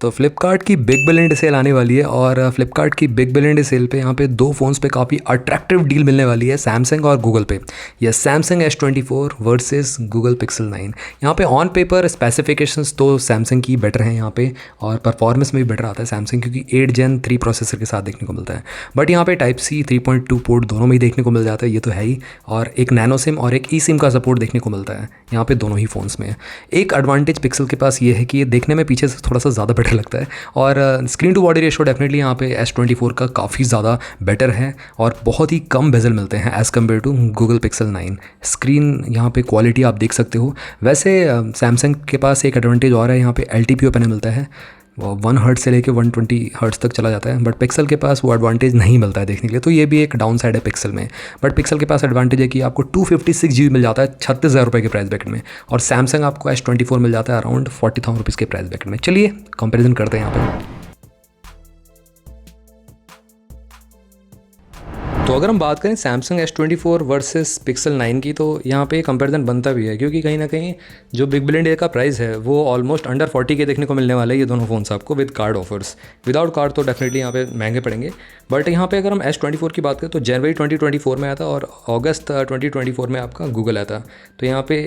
तो फ्लिपकार्ट की big billion day cell आने वाली है और फ्लिपकार्ट की बिग बिलियन डे सेल पे यहाँ पे दो फ़ोन्स पे काफ़ी अट्रैक्टिव डील मिलने वाली है, सैमसंग और गूगल पे। यह Samsung S24 versus Google Pixel 9। यहाँ पे ऑन पेपर स्पेसिफिकेशंस तो सैमसंग की बेटर हैं यहाँ पे, और परफॉर्मेंस में भी बेटर आता है सैमसंग, क्योंकि 8 Gen 3 प्रोसेसर के साथ देखने को मिलता है। बट यहाँ पे टाइप सी 3.2 पोर्ट दोनों में ही देखने को मिल जाता है, ये तो है ही, और एक नैनो सिम और एक ई सिम का सपोर्ट देखने को मिलता है यहाँ पे दोनों ही फ़ोन्स में। एक एडवांटेज पिक्सल के पास ये है कि ये देखने में पीछे से थोड़ा सा ज़्यादा बेटर लगता है, और screen to body ratio definitely यहाँ पे S24 का काफ़ी ज़्यादा बेटर है, और बहुत ही कम बेजल मिलते हैं as compared to Google Pixel 9। Screen यहाँ पे क्वालिटी आप देख सकते हो। वैसे सैमसंग के पास एक एडवांटेज और है, यहाँ पे LTPO पैनल मिलता है, 1 हर्ट्ज से लेके 120 हर्ट्ज तक चला जाता है, बट पिक्सल के पास वो एडवांटेज नहीं मिलता है देखने के लिए, तो ये भी एक डाउन साइड है पिक्सल में। बट पिक्सल के पास एडवांटेज है कि आपको 256 GB मिल जाता है 36,000 रुपये के प्राइस ब्रैकेट में, और सैमसंग आपको S24 मिल जाता है अराउंड 40,000 रुपीज़ के प्राइस ब्रैकेट में। चलिए कंपेरिजन करते हैं यहाँ पर। तो अगर हम बात करें सैमसंग S24 वर्सेस पिक्सल 9 की, तो यहाँ पे कंपैरिजन बनता भी है, क्योंकि कहीं ना कहीं जो बिग बिलियन डे का प्राइस है वो ऑलमोस्ट अंडर 40 के देखने को मिलने वाला है ये दोनों फ़ोन्स आपको with card offers. Without card तो डेफिनेटली यहाँ पे महंगे पड़ेंगे। बट यहाँ पे अगर हम S24 की बात करें तो जनवरी 2024 में आया था और अगस्त 2024 में आपका गूगल आया था। तो यहाँ पे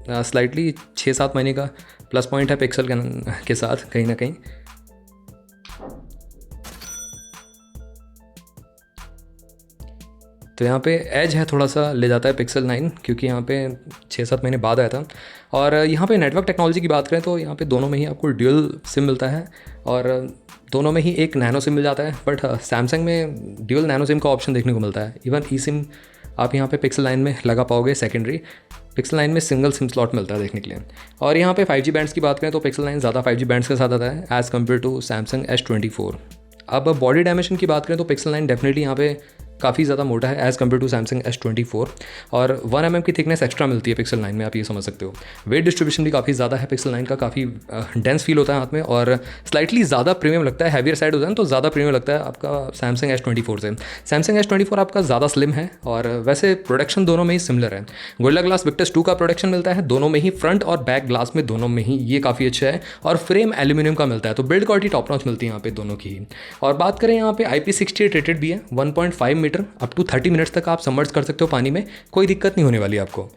स्लाइटली 6-7 महीने का प्लस पॉइंट है पिक्सल के साथ कहीं ना कहीं। तो यहाँ पे एज है थोड़ा सा ले जाता है पिक्सल 9, क्योंकि यहाँ पे 6-7 महीने बाद आया था। और यहाँ पे नेटवर्क टेक्नोलॉजी की बात करें तो यहाँ पे दोनों में ही आपको ड्यूल सिम मिलता है, और दोनों में ही एक नैनो सिम मिल जाता है। बट सैमसंग में ड्यूल नैनो सिम का ऑप्शन देखने को मिलता है। इवन ई सिम आप यहाँ पे पिक्सल 9 में लगा पाओगे सेकेंडरी। पिक्सल 9 में सिंगल सिम स्लॉट मिलता है देखने के लिए। और यहाँ पे 5G बैंड्स की बात करें तो पिक्सल 9 ज़्यादा 5G बैंड्स के साथ आता है as compared to Samsung S24। अब बॉडी डायमेंशन की बात करें तो पिक्सल 9 डेफिनेटली यहाँ पे काफ़ी ज़्यादा मोटा है as compared to Samsung S24, और 1 mm की थिकनेस एक्स्ट्रा मिलती है पिक्सल 9 में, आप ये समझ सकते हो। वेट डिस्ट्रीब्यूशन भी काफ़ी ज़्यादा है पिक्सल 9 का, काफ़ी डेंस फील होता है हाथ में, और स्लाइटली ज़्यादा प्रीमियम लगता है। हैवियर साइड होता है तो ज़्यादा प्रीमियम लगता है आपका सैमसंग S24 से। सैमसंग S24 आपका ज़्यादा स्लिम है, और वैसे प्रोडक्शन दोनों में ही सिमिलर है। गोरिल्ला ग्लास विक्टस 2 का प्रोडक्शन मिलता है दोनों में ही, फ्रंट और बैक ग्लास में दोनों में ही, ये काफ़ी अच्छा है। और फ्रेम एल्यूमिनियम का मिलता है, तो बिल्ड क्वालिटी टॉप नॉच मिलती है यहाँ पे दोनों की ही। और बात करें यहाँ पे IP68 रेटेड भी है, 1.5 मीटर अप टू 30 मिनट्स तक आप सबमर्ज कर सकते हो पानी में, कोई दिक्कत नहीं होने वाली आपको।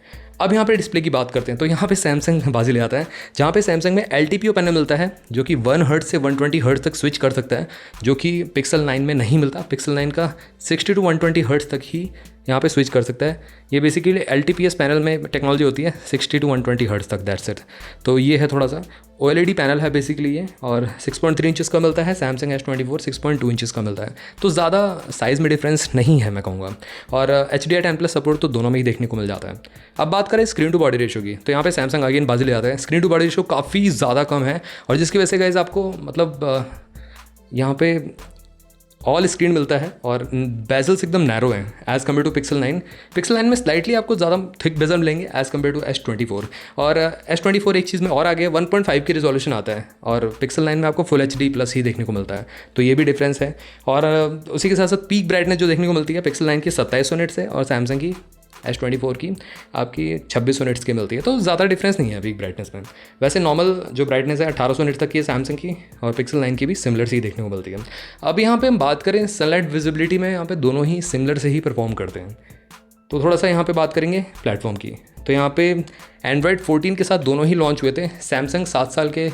अब यहाँ पे डिस्प्ले की बात करते हैं तो यहाँ पे सैमसंग बाजी ले आता है, जहाँ पे सैमसंग में LTPO पैनल मिलता है जो कि 1 हर्ट्ज से 120 हर्ट्ज तक स्विच कर सकता है, जो कि पिक्सल 9 में नहीं मिलता। पिक्सल 9 का 60 to 120 हर्ट्ज तक ही यहाँ पे स्विच कर सकता है। ये बेसिकली LTPS पैनल में टेक्नोलॉजी होती है 60 to 120 हर्ट्ज तक, दैट्स इट। तो ये है थोड़ा सा OLED पैनल है बेसिकली ये, और 6.3 इंचज़ का मिलता है। सैमसंग S24 6.2 इंचज़ का मिलता है, तो ज़्यादा साइज़ में डिफरेंस नहीं है मैं कहूँगा। और HDR 10+ सपोर्ट तो दोनों में ही देखने को मिल जाता है। अब बात करें स्क्रीन टू बॉडी रेशो की, तो यहाँ पे सैमसंग अगेन बाजी ले जाता है। स्क्रीन टू बॉडी रेशो काफ़ी ज़्यादा कम है, और जिसकी वजह से गाइस आपको मतलब यहाँ पे ऑल स्क्रीन मिलता है, और बेजल्स एकदम नैरो हैं as compared to pixel 9। Pixel 9 में स्लाइटली आपको ज़्यादा थिक बेजल मिलेंगे एज़ कम्पेयर टू S24। और S24 एक चीज़ में और आगे 1.5 की रिजोल्यूशन आता है, और पिक्सल 9 में आपको फुल HD+ ही देखने को मिलता है, तो ये भी डिफरेंस है। और उसी के साथ साथ पीक ब्राइटनेस जो देखने को मिलती है पिक्सल 9 की 2700 निट्स है, और सैमसंग की S24 की आपकी 2600 निट्स की मिलती है, तो ज़्यादा डिफरेंस नहीं है पीक ब्राइटनेस में। वैसे नॉर्मल जो ब्राइटनेस है 1800 निट्स तक की है सैमसंग की, और पिक्सल 9 की भी सिमिलर से ही देखने को मिलती है। अब यहाँ पे हम बात करें सनलाइट विजिबिलिटी में, यहाँ पे दोनों ही सिमिलर से ही परफॉर्म करते हैं। तो थोड़ा सा यहाँ पे बात करेंगे प्लेटफॉर्म की, तो यहाँ पे Android 14 के साथ दोनों ही लॉन्च हुए थे। सैमसंग 7 साल के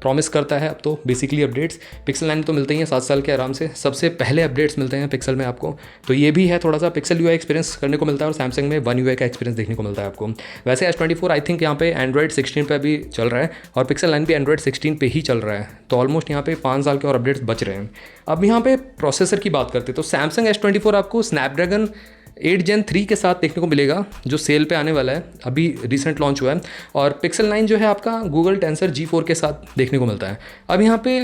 प्रॉमिस करता है अब तो बेसिकली अपडेट्स, पिक्सल 9 तो मिलते ही हैं 7 साल के आराम से, सबसे पहले अपडेट्स मिलते हैं पिक्सल में आपको। तो ये भी है थोड़ा सा पिक्सल UI एक्सपीरियंस करने को मिलता है, और सैमसंग में One UI का एक्सपीरियंस देखने को मिलता है आपको। वैसे S24 आई थिंक यहाँ पे Android 16 पे अभी चल रहा है, और पिक्सल 9 भी Android 16 पे ही चल रहा है, तो ऑलमोस्ट यहाँ पे 5 साल के और अपडेट्स बच रहे हैं। अब यहाँ पे प्रोसेसर की बात करते हैं तो सैमसंग S24 आपको स्नैपड्रैगन 8 Gen 3 के साथ देखने को मिलेगा, जो सेल पे आने वाला है, अभी रिसेंट लॉन्च हुआ है। और पिक्सल 9 जो है आपका गूगल टेंसर G4 के साथ देखने को मिलता है। अब यहाँ पे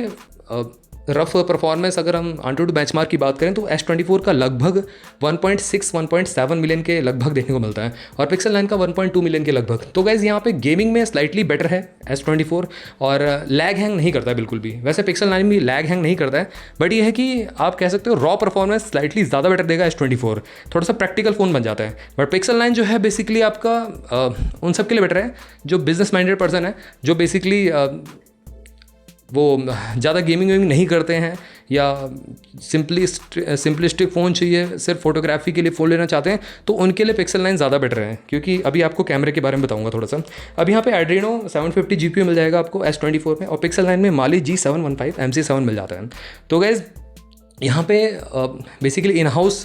रफ परफॉर्मेंस अगर हम AnTuTu बेंचमार्क की बात करें तो S24 का लगभग 1.6-1.7 मिलियन के लगभग देखने को मिलता है, और पिक्सल 9 का 1.2 मिलियन के लगभग। तो गाइज़ यहाँ पे गेमिंग में स्लाइटली बेटर है S24, और लैग हैंग नहीं करता है बिल्कुल भी। वैसे पिक्सल 9 भी लैग हैंग नहीं करता है, बट ये है कि आप कह सकते हो रॉ परफॉर्मेंस स्लाइटली ज़्यादा बेटर देगा S24, थोड़ा सा प्रैक्टिकल फ़ोन बन जाता है। बट पिक्सल 9 जो है बेसिकली आपका उन सब के लिए बेटर है जो बिजनेस माइंडेड पर्सन है, जो बेसिकली वो ज़्यादा गेमिंग वेमिंग नहीं करते हैं या सिंपलिस्टिक फ़ोन चाहिए, सिर्फ फोटोग्राफी के लिए फ़ोन लेना चाहते हैं, तो उनके लिए पिक्सल 9 ज़्यादा बेटर है। क्योंकि अभी आपको कैमरे के बारे में बताऊंगा थोड़ा सा। अब यहाँ पे एड्रीनो 750 GPU मिल जाएगा आपको S24 में, और पिक्सल 9 में माली G715 MC7 मिल जाता है। तो गाइज़ यहाँ पे बेसिकली इन हाउस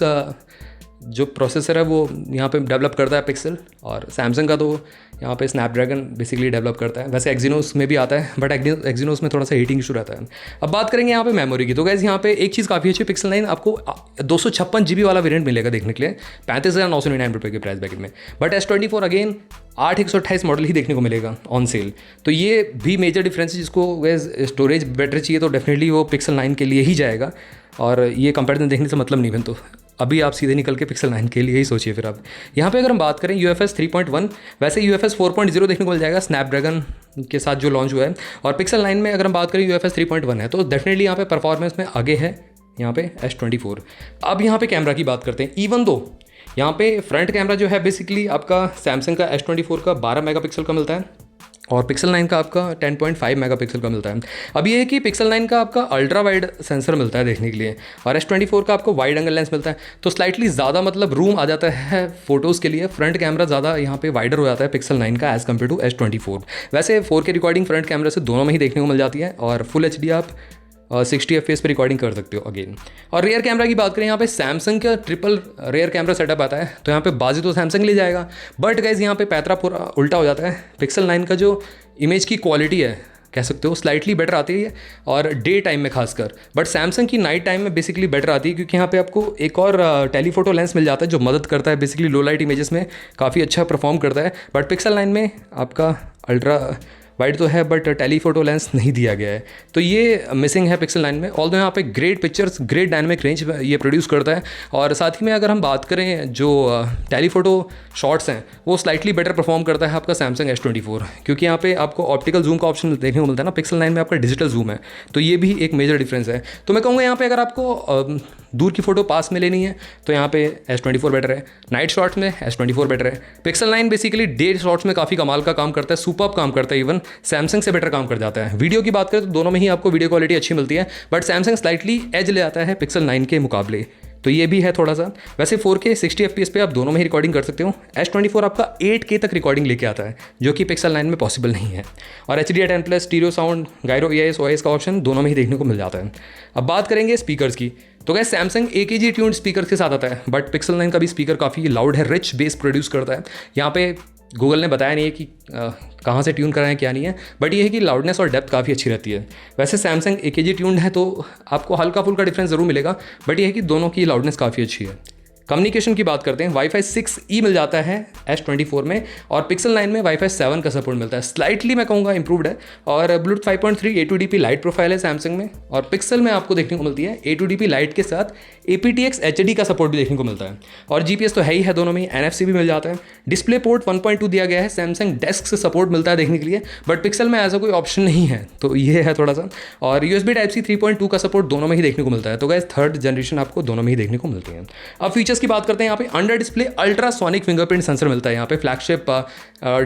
जो प्रोसेसर है वो यहाँ पे डेवलप करता है पिक्सल, और सैमसंग का तो यहाँ पे स्नैपड्रैगन बेसिकली डेवलप करता है। वैसे एक्जीनोस में भी आता है, बट एक्जीनोस में थोड़ा सा हीटिंग इशू रहता है। अब बात करेंगे यहाँ पे मेमोरी की, तो गाइस यहाँ पे एक चीज़ काफ़ी अच्छी, पिक्सल 9 आपको 256 GB वाला वेरिएंट मिलेगा देखने के लिए 35,999 रुपये के प्राइस बैकेट में। बट S24 अगेन 8/128 मॉडल ही देखने को मिलेगा ऑन सेल। तो ये भी मेजर डिफरेंस है। जिसको गाइस स्टोरेज बेटर चाहिए तो डेफिनेटली वो पिक्सल 9 के लिए ही जाएगा, और ये कंपैरिजन देखने से मतलब नहीं बन, तो अभी आप सीधे निकल के पिक्सल 9 के लिए ही सोचिए। फिर आप यहाँ पे अगर हम बात करें UFS 3.1, वैसे UFS 4.0 देखने को मिल जाएगा स्नैपड्रैगन के साथ जो लॉन्च हुआ है, और पिक्सल 9 में अगर हम बात करें UFS 3.1 है, तो डेफिनेटली यहाँ पे परफॉर्मेंस में आगे है यहाँ पे S24। अब यहाँ पे कैमरा की बात करते हैं। इवन दो यहाँ पे फ्रंट कैमरा जो है बेसिकली आपका सैमसंग का S24 का 12 मेगापिक्सल का मिलता है, और पिक्सल 9 का आपका 10.5 मेगापिक्सल का मिलता है। अब ये है कि पिक्सल 9 का आपका अल्ट्रा वाइड सेंसर मिलता है देखने के लिए, और S24 का आपको वाइड एंगल लेंस मिलता है। तो स्लाइटली ज़्यादा मतलब रूम आ जाता है फोटोज़ के लिए, फ्रंट कैमरा ज़्यादा यहाँ पे वाइडर हो जाता है पिक्सल 9 का एज़ कम्पेयर टू S24। वैसे 4K रिकॉर्डिंग फ्रंट कैमरा से दोनों में ही देखने को मिल जाती है, और फुल HD आप 60 FPS पे रिकॉर्डिंग कर सकते हो अगेन। और रेयर कैमरा की बात करें, यहाँ पे सैमसंग का ट्रिपल रेयर कैमरा सेटअप आता है, तो यहाँ पे बाजी तो सैमसंग ले जाएगा, बट गाइज यहाँ पे पैतरा पूरा उल्टा हो जाता है। पिक्सल 9 का जो इमेज की क्वालिटी है कह सकते हो स्लाइटली बेटर आती है, और डे टाइम में खासकर, बट सैमसंग की नाइट टाइम में बेसिकली बेटर आती है, क्योंकि यहाँ पे आपको एक और टेलीफोटो लेंस मिल जाता है जो मदद करता है बेसिकली लो लाइट इमेजेस में काफ़ी अच्छा परफॉर्म करता है। बट पिक्सल 9 में आपका अल्ट्रा वाइड तो है बट टेलीफोटो लेंस नहीं दिया गया है, तो ये मिसिंग है पिक्सल 9 में। ऑल्दो यहाँ पे great pictures, great dynamic range ये प्रोड्यूस करता है, और साथ ही में अगर हम बात करें जो टेलीफोटो शॉट्स हैं वो स्लाइटली बेटर परफॉर्म करता है आपका सैमसंग S24, क्योंकि यहाँ पे आपको ऑप्टिकल जूम का ऑप्शन देखने को मिलता है ना, पिक्सल 9 में आपका डिजिटल जूम है, तो ये भी एक मेजर डिफरेंस है। तो मैं कहूँगा यहाँ पे अगर आपको दूर की फोटो पास में लेनी है तो यहाँ पे S24 बेटर है, नाइट शॉट्स में S24 बेटर है। पिक्सल 9 बेसिकली डे शॉट्स में काफ़ी कमाल का काम करता है, सुपर्ब काम करता है, इवन सैमसंग से बेटर काम कर जाता है। वीडियो की बात करें तो दोनों में ही आपको वीडियो क्वालिटी अच्छी मिलती है, बट सैमसंग स्लाइटली एज ले आता है पिक्सल 9 के मुकाबले, तो ये भी है थोड़ा सा। वैसे 4K 60 FPS पे आप दोनों में ही रिकॉर्डिंग कर सकते हो। S24 आपका 8K तक रिकॉर्डिंग लेके आता है, जो कि पिक्सल 9 में पॉसिबल नहीं है, और HDR10+ stereo sound, gyro EIS OIS का ऑप्शन दोनों में ही देखने को मिल जाता है। अब बात करेंगे स्पीकर्स की, तो guys Samsung AKG tuned speaker के साथ आता है, बट पिक्सल 9 का भी स्पीकर काफ़ी लाउड है, रिच बेस प्रोड्यूस करता है। यहाँ पे गूगल ने बताया नहीं है कि कहाँ से ट्यून कराएं क्या नहीं है, बट ये है कि लाउडनेस और डेप्थ काफ़ी अच्छी रहती है। वैसे सैमसंग AKG ट्यून्ड है तो आपको हल्का फुल्का डिफरेंस ज़रूर मिलेगा, बट ये है कि दोनों की लाउडनेस काफ़ी अच्छी है। कम्युनिकेशन की बात करते हैं, Wi-Fi 6E मिल जाता है S24 में, और पिक्सल 9 में Wi-Fi 7 का सपोर्ट मिलता है, स्लाइटली मैं कहूँगा इंप्रूव्ड है। और ब्लूटूथ 5.3 A2DP लाइट प्रोफाइल है सैमसंग में, और पिक्सल में आपको देखने को मिलती है A2DP लाइट के साथ aptX HD का सपोर्ट भी देखने को मिलता है, और GPS तो है ही है दोनों में, NFC भी मिल जाता है। डिस्प्ले पोर्ट 1.2 दिया गया है, सैमसंग डेस्क से सपोर्ट मिलता है देखने के लिए, बट पिक्सल में ऐसा कोई ऑप्शन नहीं है, तो ये है थोड़ा सा। और USB Type-C 3.2 का सपोर्ट दोनों में ही देखने को मिलता है, तो गाइस थर्ड जनरेशन आपको दोनों में ही देखने को मिलती है। अब फीचर्स की बात करते हैं, यहाँ पे under display ultrasonic fingerprint sensor मिलता है, यहाँ पे फ्लैगशिप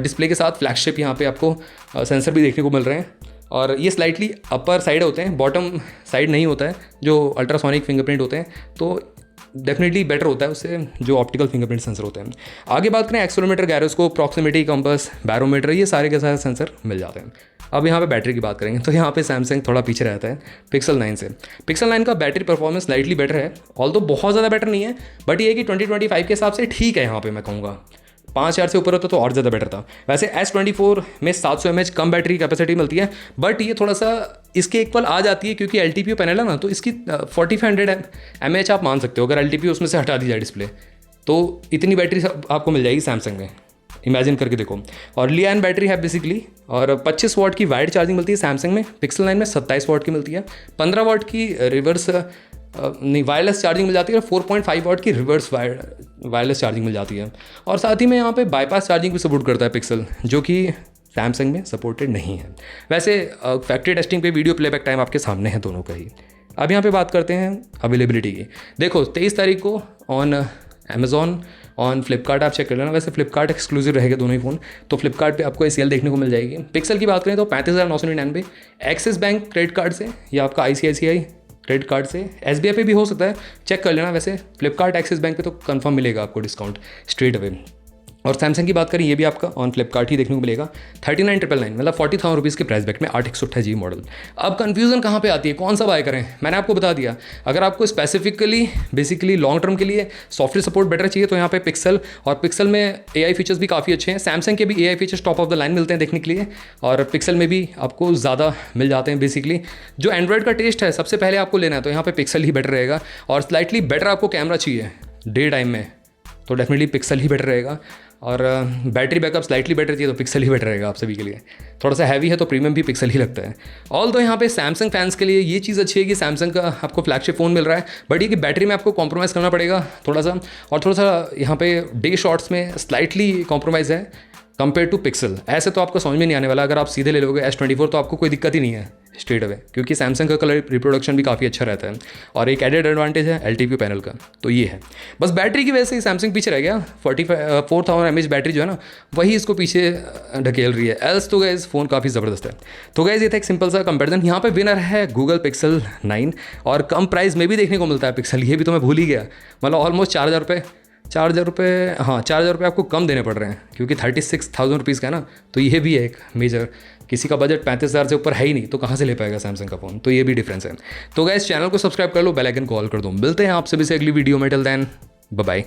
डिस्प्ले के साथ फ्लैगशिप यहाँ पे आपको सेंसर भी देखने को मिल रहे हैं, और ये स्लाइटली अपर साइड होते हैं, बॉटम साइड नहीं होता है जो अल्ट्रासोनिक फिंगरप्रिंट होते हैं, तो डेफिनेटली बेटर होता है उससे जो ऑप्टिकल फिंगरप्रिंट सेंसर होते हैं। आगे बात करें accelerometer, gyroscope, proximity compass, barometer, ये सारे के सारे सेंसर मिल जाते हैं। अब यहाँ पे बैटरी की बात करेंगे तो यहाँ पे सैमसंग थोड़ा पीछे रहता है पिक्सल 9 से। पिक्सल 9 का बैटरी परफॉर्मेंस स्लाइटली बेटर है, ऑल्दो बहुत ज़्यादा बेटर नहीं है, बट ये है कि 2025 के हिसाब से ठीक है। यहाँ पे मैं कहूँगा 5000 से ऊपर होता तो और ज़्यादा बेटर था। वैसे S24 में 700 mAh कम बैटरी कैपेसिटी मिलती है, बट ये थोड़ा सा इसके इक्वल आ जाती है, क्योंकि LTPO पैनल है ना, तो इसकी 4500 mAh आप मान सकते हो अगर LTPO उसमें से हटा दी जाए डिस्प्ले, तो इतनी बैटरी आपको मिल जाएगी सैमसंग में, इमेजिन करके देखो। और लियान बैटरी है बेसिकली, और 25 वाट की वाइड चार्जिंग मिलती है सैमसंग में, पिक्सल 9 में 27 वाट की मिलती है, 15 वाट की रिवर्स नहीं वायरलेस चार्जिंग मिल जाती है, और 4.5 वाट की रिवर्स वायरलेस चार्जिंग मिल जाती है। और साथ ही में यहाँ पे बाईपास चार्जिंग भी सपोर्ट करता है पिक्सल, जो कि सैमसंग में सपोर्टेड नहीं है। वैसे फैक्ट्री टेस्टिंग पे वीडियो प्लेबैक टाइम आपके सामने है दोनों का ही। अब यहाँ पे बात करते हैं अवेलेबिलिटी की। देखो 23 तारीख को ऑन अमेजॉन ऑन फ्लिपकार्ट आप चेक कर लेना, वैसे फ्लिपकार्ट एक्सक्लूसिव रहेगा दोनों ही फ़ोन, तो फ्लिपकार्ट पे आपको सेल देखने को मिल जाएगी। पिक्सल की बात करें तो 35,999 एक्सिस बैंक क्रेडिट कार्ड से या आपका ICICI क्रेडिट कार्ड से, SBI पे भी हो सकता है, चेक कर लेना। वैसे फ्लिपकार्ट एक्सिस बैंक पे तो कंफर्म मिलेगा आपको डिस्काउंट स्ट्रेट अवे। और सैमसंग की बात करें, ये भी आपका ऑन फ्लिपकार्ट ही देखने को मिलेगा 39,999, मतलब 40,000 रुपीज़ के प्राइस बैक में 8/128 मॉडल। अब कन्फ्यूजन कहाँ पे आती है, कौन सा बाय करें? मैंने आपको बता दिया, अगर आपको स्पेसिफिकली बेसिकली लॉन्ग टर्म के लिए सॉफ्टवेयर सपोर्ट बेटर चाहिए तो यहाँ पे पिक्सल, और पिक्सल में AI फीचर्स भी काफ़ी अच्छे हैं। सैमसंग के भी AI features top of the line मिलते हैं देखने के लिए, और पिक्सल में भी आपको ज़्यादा मिल जाते हैं। बेसिकली जो एंड्रॉयड का टेस्ट है सबसे पहले आपको लेना है तो यहाँ पे पिक्सल ही बेटर रहेगा, और स्लाइटली बेटर आपको कैमरा चाहिए डे टाइम में तो डेफिनेटली पिक्सल ही बेटर रहेगा, और बैटरी बैकअप स्लाइटली बेटर चाहिए तो पिक्सल ही बेटर रहेगा आप सभी के लिए। थोड़ा सा हैवी है तो प्रीमियम भी पिक्सल ही लगता है। ऑल तो यहाँ पे सैमसंग फैंस के लिए ये चीज़ अच्छी है कि सैमसंग का आपको फ्लैगशिप फ़ोन मिल रहा है, बट ये कि बैटरी में आपको कॉम्प्रोमाइज़ करना पड़ेगा थोड़ा सा, और थोड़ा सा यहाँ पे डे शॉट्स में स्लाइटली कॉम्प्रोमाइज़ है कंपेयर टू पिक्सल। ऐसे तो आपको समझ में नहीं आने वाला, अगर आप सीधे ले लोगे S24 तो आपको कोई दिक्कत ही नहीं है स्ट्रेट अवे, क्योंकि सैमसंग का कलर रिप्रोडक्शन भी काफ़ी अच्छा रहता है, और एक एडेड एडवांटेज है LTPO पैनल का, तो ये है। बस बैटरी की वजह से सैमसंग पीछे रह गया, 4000 mAh बैटरी जो है ना वही इसको पीछे ढकेल रही है, एल्स तो गैस फ़ोन काफ़ी ज़बरदस्त है। तो गैस ये था एक सिंपल सा कंपेरिजन। यहाँ पे विनर है गूगल पिक्सल 9, और कम प्राइस में भी देखने को मिलता है पिक्सल, ये भी तो मैं भूल ही गया, मतलब ऑलमोस्ट 4,000 रुपये, 4,000 रुपये, हाँ 4,000 रुपये आपको कम देने पड़ रहे हैं, क्योंकि 36,000 रुपीज़ का है ना, तो ये भी है एक मेजर। किसी का बजट 35,000 से ऊपर है ही नहीं तो कहाँ से ले पाएगा सैमसंग का फ़ोन, तो ये भी डिफरेंस है। तो गाइस चैनल को सब्सक्राइब कर लो, बेल आइकन कॉल कर दो। मिलते हैं आपसे भी से अगली वीडियो में, टिल देन बाय बाय।